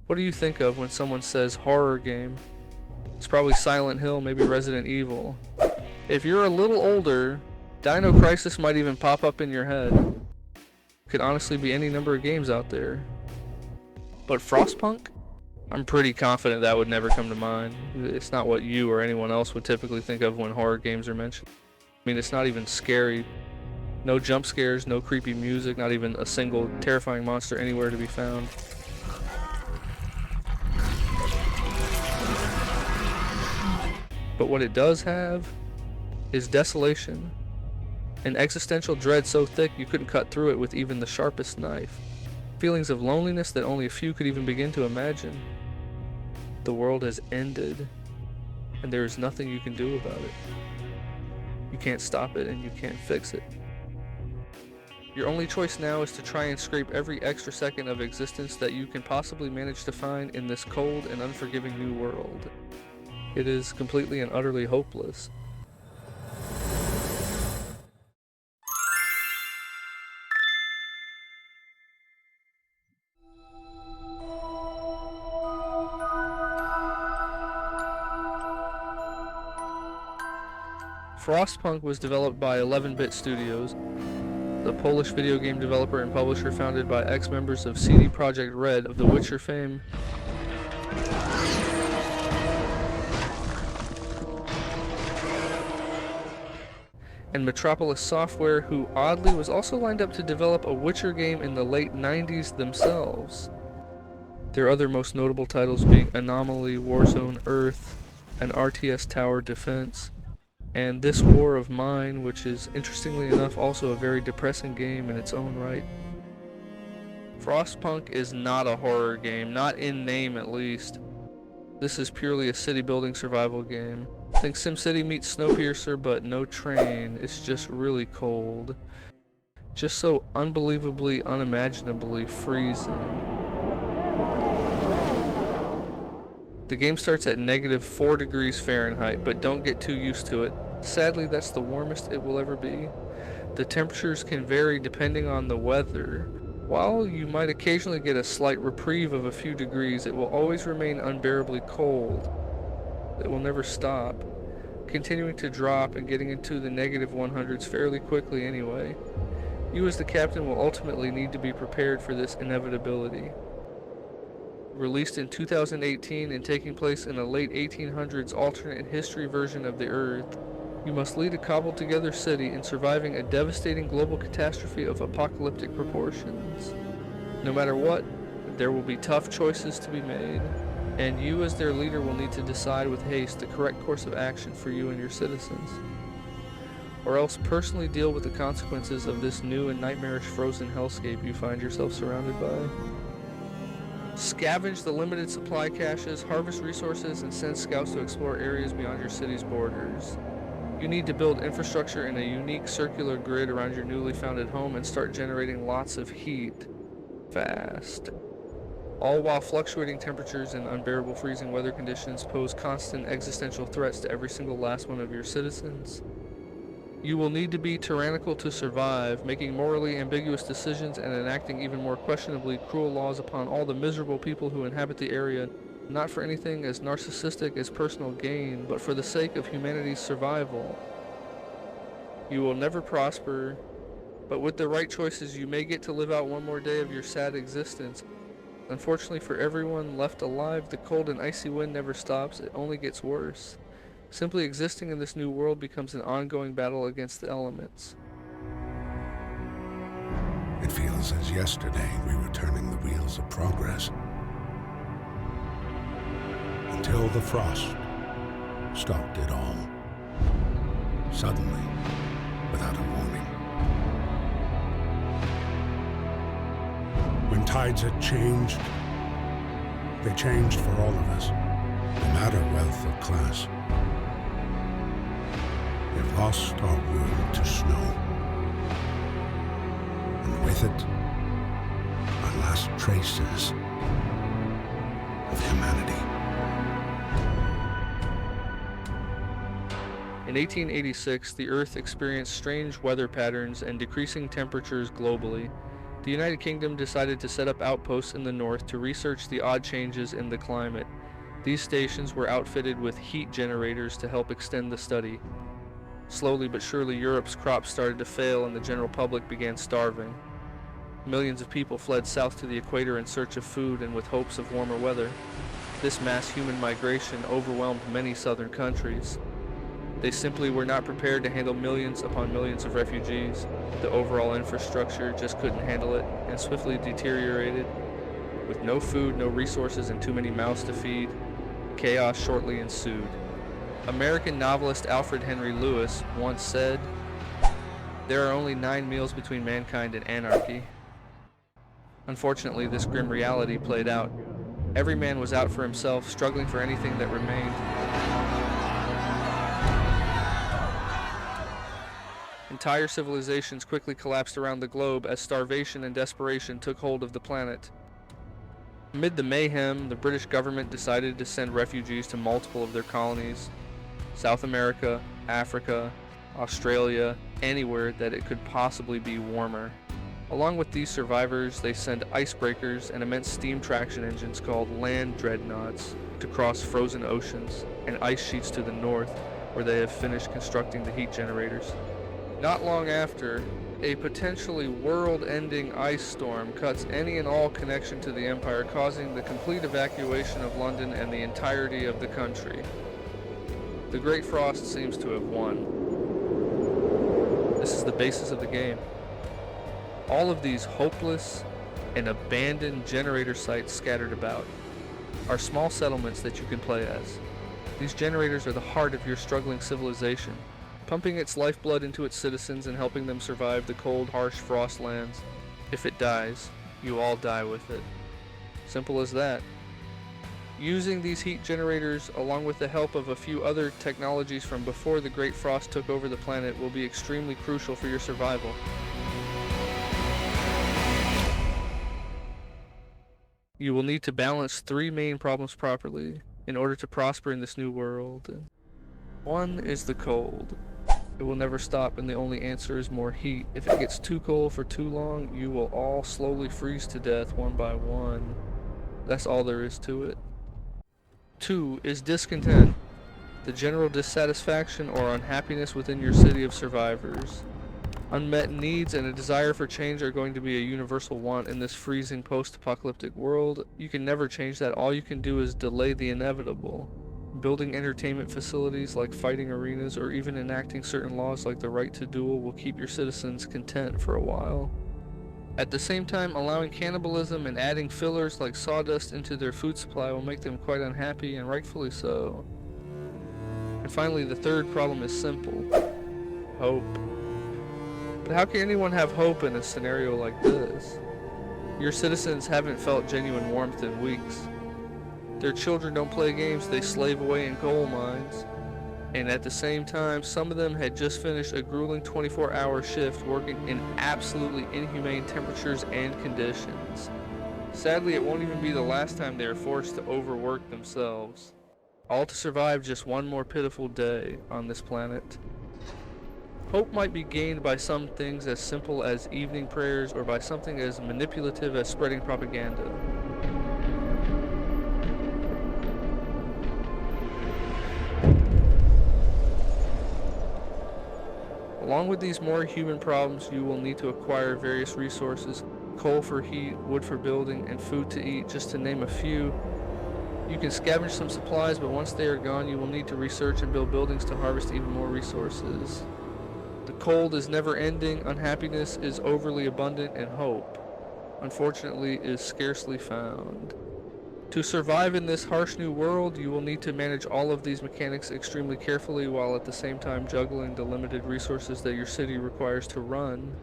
What do you think of when someone says horror game? It's probably Silent Hill, maybe Resident Evil. If you're a little older, Dino Crisis might even pop up in your head. Could honestly be any number of games out there. But Frostpunk? I'm pretty confident that would never come to mind. It's not what you or anyone else would typically think of when horror games are mentioned. I mean, it's not even scary. No jump scares, no creepy music, not even a single terrifying monster anywhere to be found. But what it does have is desolation. An existential dread so thick you couldn't cut through it with even the sharpest knife. Feelings of loneliness that only a few could even begin to imagine. The world has ended, and there is nothing you can do about it. You can't stop it, and you can't fix it. Your only choice now is to try and scrape every extra second of existence that you can possibly manage to find in this cold and unforgiving new world. It is completely and utterly hopeless. Frostpunk was developed by 11-Bit Studios, the Polish video game developer and publisher founded by ex-members of CD Projekt Red of The Witcher fame. And Metropolis Software, who oddly was also lined up to develop a Witcher game in the late 90s themselves. Their other most notable titles being Anomaly, Warzone, Earth, and RTS Tower Defense, and This War of Mine, which is interestingly enough also a very depressing game in its own right. Frostpunk is not a horror game, not in name at least. This is purely a city building survival game. Think SimCity meets Snowpiercer, but no train. It's just really cold. Just so unbelievably, unimaginably freezing. The game starts at -4 degrees Fahrenheit, but don't get too used to it. Sadly, that's the warmest it will ever be. The temperatures can vary depending on the weather. While you might occasionally get a slight reprieve of a few degrees, it will always remain unbearably cold. It will never stop, continuing to drop and getting into the -100s fairly quickly anyway. You as the captain will ultimately need to be prepared for this inevitability. Released in 2018 and taking place in a late 1800s alternate history version of the Earth, you must lead a cobbled-together city in surviving a devastating global catastrophe of apocalyptic proportions. No matter what, there will be tough choices to be made, and you as their leader will need to decide with haste the correct course of action for you and your citizens, or else personally deal with the consequences of this new and nightmarish frozen hellscape you find yourself surrounded by. Scavenge the limited supply caches, harvest resources, and send scouts to explore areas beyond your city's borders. You need to build infrastructure in a unique circular grid around your newly founded home and start generating lots of heat. Fast. All while fluctuating temperatures and unbearable freezing weather conditions pose constant existential threats to every single last one of your citizens. You will need to be tyrannical to survive, making morally ambiguous decisions and enacting even more questionably cruel laws upon all the miserable people who inhabit the area, not for anything as narcissistic as personal gain, but for the sake of humanity's survival. You will never prosper, but with the right choices you may get to live out one more day of your sad existence. Unfortunately for everyone left alive, the cold and icy wind never stops, it only gets worse. Simply existing in this new world becomes an ongoing battle against the elements. It feels as yesterday we were turning the wheels of progress. Until the frost stopped it all. Suddenly, without a warning. When tides had changed, they changed for all of us, no matter wealth or class. We've lost our world to snow. And with it, our last traces of humanity. In 1886, the Earth experienced strange weather patterns and decreasing temperatures globally. The United Kingdom decided to set up outposts in the north to research the odd changes in the climate. These stations were outfitted with heat generators to help extend the study. Slowly but surely, Europe's crops started to fail and the general public began starving. Millions of people fled south to the equator in search of food and with hopes of warmer weather. This mass human migration overwhelmed many southern countries. They simply were not prepared to handle millions upon millions of refugees. The overall infrastructure just couldn't handle it and swiftly deteriorated. With no food, no resources, and too many mouths to feed, chaos shortly ensued. American novelist Alfred Henry Lewis once said, "There are only 9 meals between mankind and anarchy." Unfortunately, this grim reality played out. Every man was out for himself, struggling for anything that remained. Entire civilizations quickly collapsed around the globe as starvation and desperation took hold of the planet. Amid the mayhem, the British government decided to send refugees to multiple of their colonies. South America, Africa, Australia, anywhere that it could possibly be warmer. Along with these survivors, they send icebreakers and immense steam traction engines called land dreadnoughts to cross frozen oceans and ice sheets to the north, where they have finished constructing the heat generators. Not long after, a potentially world-ending ice storm cuts any and all connection to the Empire, causing the complete evacuation of London and the entirety of the country. The Great Frost seems to have won. This is the basis of the game. All of these hopeless and abandoned generator sites scattered about are small settlements that you can play as. These generators are the heart of your struggling civilization, pumping its lifeblood into its citizens and helping them survive the cold, harsh frost lands. If it dies, you all die with it. Simple as that. Using these heat generators, along with the help of a few other technologies from before the Great Frost took over the planet, will be extremely crucial for your survival. You will need to balance 3 main problems properly in order to prosper in this new world. One is the cold. It will never stop, and the only answer is more heat. If it gets too cold for too long, you will all slowly freeze to death one by one. That's all there is to it. 2 is discontent. The general dissatisfaction or unhappiness within your city of survivors. Unmet needs and a desire for change are going to be a universal want in this freezing post-apocalyptic world. You can never change that. All you can do is delay the inevitable. Building entertainment facilities like fighting arenas or even enacting certain laws like the right to duel will keep your citizens content for a while. At the same time, allowing cannibalism and adding fillers like sawdust into their food supply will make them quite unhappy, and rightfully so. And finally, the third problem is simple. Hope. But how can anyone have hope in a scenario like this? Your citizens haven't felt genuine warmth in weeks. Their children don't play games, they slave away in coal mines. And at the same time, some of them had just finished a grueling 24-hour shift working in absolutely inhumane temperatures and conditions. Sadly, it won't even be the last time they are forced to overwork themselves. All to survive just one more pitiful day on this planet. Hope might be gained by some things as simple as evening prayers or by something as manipulative as spreading propaganda. Along with these more human problems, you will need to acquire various resources: coal for heat, wood for building, and food to eat, just to name a few. You can scavenge some supplies, but once they are gone, you will need to research and build buildings to harvest even more resources. The cold is never ending, unhappiness is overly abundant, and hope, unfortunately, is scarcely found. To survive in this harsh new world, you will need to manage all of these mechanics extremely carefully while at the same time juggling the limited resources that your city requires to run.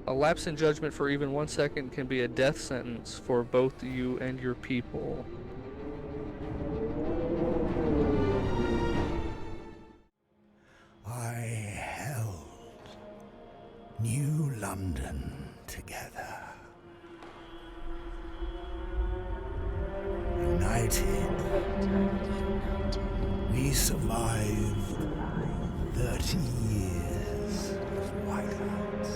A lapse in judgment for even 1 second can be a death sentence for both you and your people. I held New London together. United, we survived 30 years of whiteouts.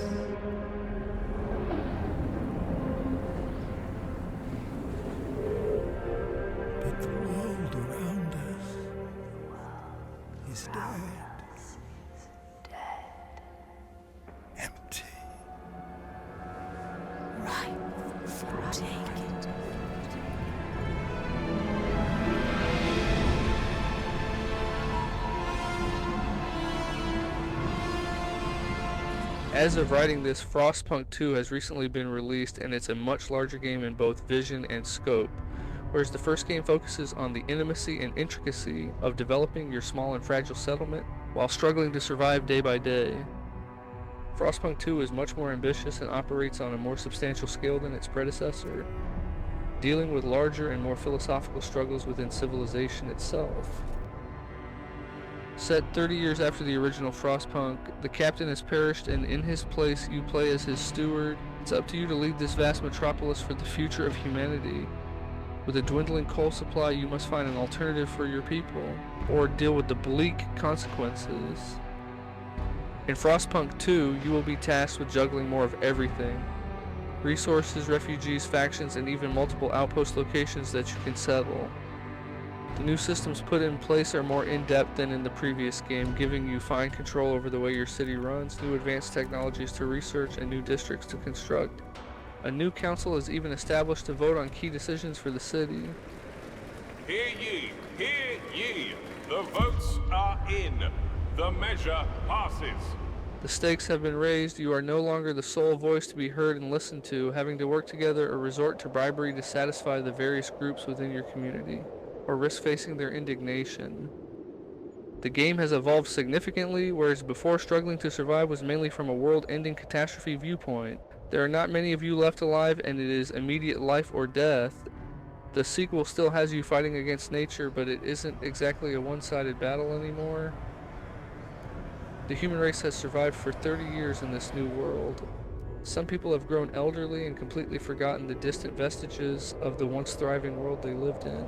As of writing this, Frostpunk 2 has recently been released, and it's a much larger game in both vision and scope. Whereas the first game focuses on the intimacy and intricacy of developing your small and fragile settlement while struggling to survive day by day. Frostpunk 2 is much more ambitious and operates on a more substantial scale than its predecessor, dealing with larger and more philosophical struggles within civilization itself. Set 30 years after the original Frostpunk, the captain has perished, and in his place you play as his steward. It's up to you to lead this vast metropolis for the future of humanity. With a dwindling coal supply, you must find an alternative for your people, or deal with the bleak consequences. In Frostpunk 2, you will be tasked with juggling more of everything. Resources, refugees, factions, and even multiple outpost locations that you can settle. The new systems put in place are more in-depth than in the previous game, giving you fine control over the way your city runs, new advanced technologies to research, and new districts to construct. A new council is even established to vote on key decisions for the city. Hear ye, hear ye! The votes are in. The measure passes. The stakes have been raised. You are no longer the sole voice to be heard and listened to, having to work together or resort to bribery to satisfy the various groups within your community, or risk facing their indignation. The game has evolved significantly, whereas before struggling to survive was mainly from a world-ending catastrophe viewpoint. There are not many of you left alive, and it is immediate life or death. The sequel still has you fighting against nature, but it isn't exactly a one-sided battle anymore. The human race has survived for 30 years in this new world. Some people have grown elderly and completely forgotten the distant vestiges of the once thriving world they lived in.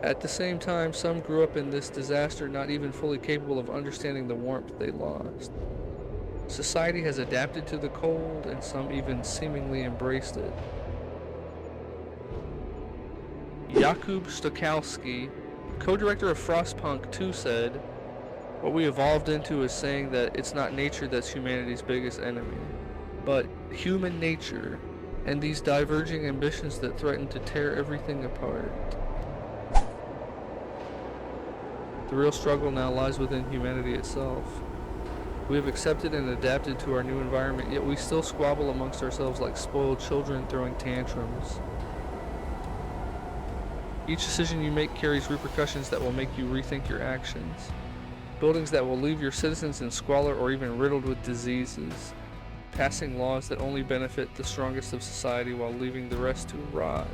At the same time, some grew up in this disaster not even fully capable of understanding the warmth they lost. Society has adapted to the cold, and some even seemingly embraced it. Jakub Stokowski, co-director of Frostpunk 2, said, "What we evolved into is saying that it's not nature that's humanity's biggest enemy, but human nature, and these diverging ambitions that threaten to tear everything apart. The real struggle now lies within humanity itself. We have accepted and adapted to our new environment, yet we still squabble amongst ourselves like spoiled children throwing tantrums. Each decision you make carries repercussions that will make you rethink your actions. Buildings that will leave your citizens in squalor or even riddled with diseases. Passing laws that only benefit the strongest of society while leaving the rest to rot.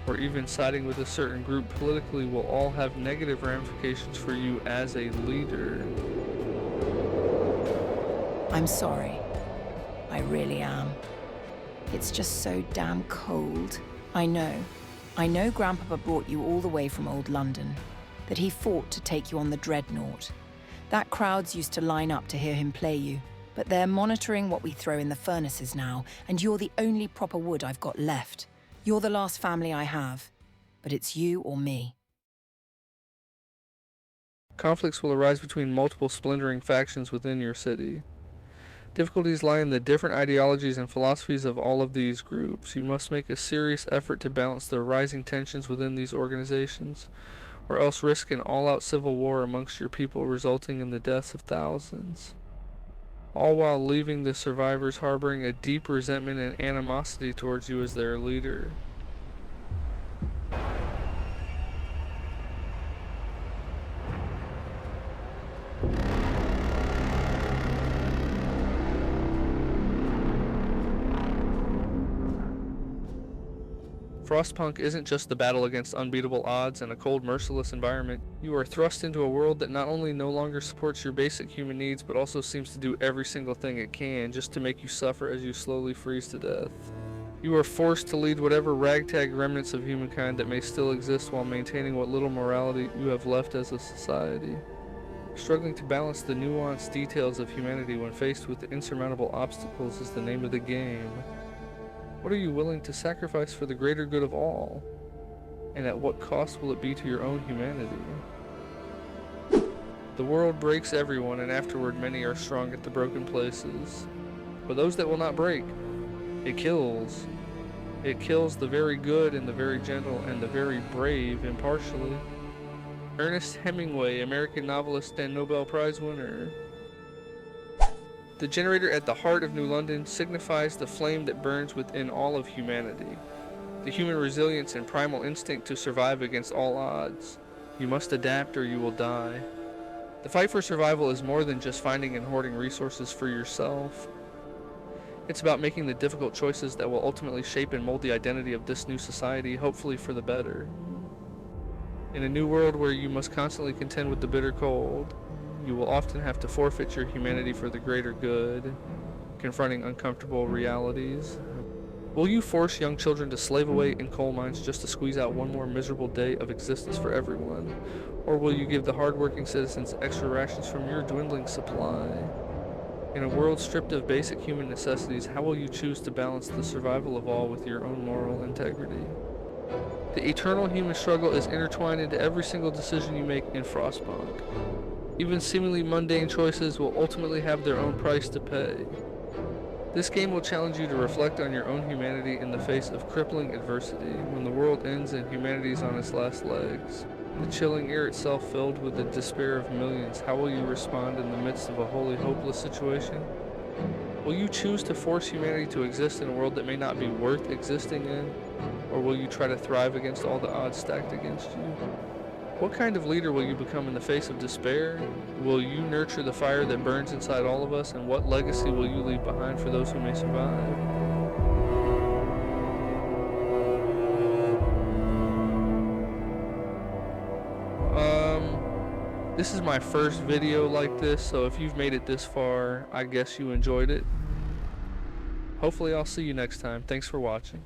Or even siding with a certain group politically will all have negative ramifications for you as a leader." I'm sorry. I really am. It's just so damn cold. I know Grandpapa brought you all the way from old London, that he fought to take you on the Dreadnought. That crowds used to line up to hear him play you, but they're monitoring what we throw in the furnaces now, and you're the only proper wood I've got left. You're the last family I have, but it's you or me. Conflicts will arise between multiple splintering factions within your city. Difficulties lie in the different ideologies and philosophies of all of these groups. You must make a serious effort to balance the rising tensions within these organizations, or else risk an all-out civil war amongst your people resulting in the deaths of thousands. All while leaving the survivors harboring a deep resentment and animosity towards you as their leader. Frostpunk isn't just the battle against unbeatable odds and a cold, merciless environment. You are thrust into a world that not only no longer supports your basic human needs, but also seems to do every single thing it can just to make you suffer as you slowly freeze to death. You are forced to lead whatever ragtag remnants of humankind that may still exist while maintaining what little morality you have left as a society. Struggling to balance the nuanced details of humanity when faced with insurmountable obstacles is the name of the game. What are you willing to sacrifice for the greater good of all? And at what cost will it be to your own humanity? The world breaks everyone, and afterward many are strong at the broken places. But those that will not break, it kills. It kills the very good and the very gentle and the very brave impartially. Ernest Hemingway, American novelist and Nobel Prize winner. The generator at the heart of New London signifies the flame that burns within all of humanity. The human resilience and primal instinct to survive against all odds. You must adapt or you will die. The fight for survival is more than just finding and hoarding resources for yourself. It's about making the difficult choices that will ultimately shape and mold the identity of this new society, hopefully for the better. In a new world where you must constantly contend with the bitter cold, you will often have to forfeit your humanity for the greater good, confronting uncomfortable realities. Will you force young children to slave away in coal mines just to squeeze out one more miserable day of existence for everyone? Or will you give the hardworking citizens extra rations from your dwindling supply? In a world stripped of basic human necessities, how will you choose to balance the survival of all with your own moral integrity? The eternal human struggle is intertwined into every single decision you make in Frostpunk. Even seemingly mundane choices will ultimately have their own price to pay. This game will challenge you to reflect on your own humanity in the face of crippling adversity. When the world ends and humanity is on its last legs, the chilling air itself filled with the despair of millions, how will you respond in the midst of a wholly hopeless situation? Will you choose to force humanity to exist in a world that may not be worth existing in? Or will you try to thrive against all the odds stacked against you? What kind of leader will you become in the face of despair? Will you nurture the fire that burns inside all of us? And what legacy will you leave behind for those who may survive? This is my first video like this, so if you've made it this far, I guess you enjoyed it. Hopefully I'll see you next time. Thanks for watching.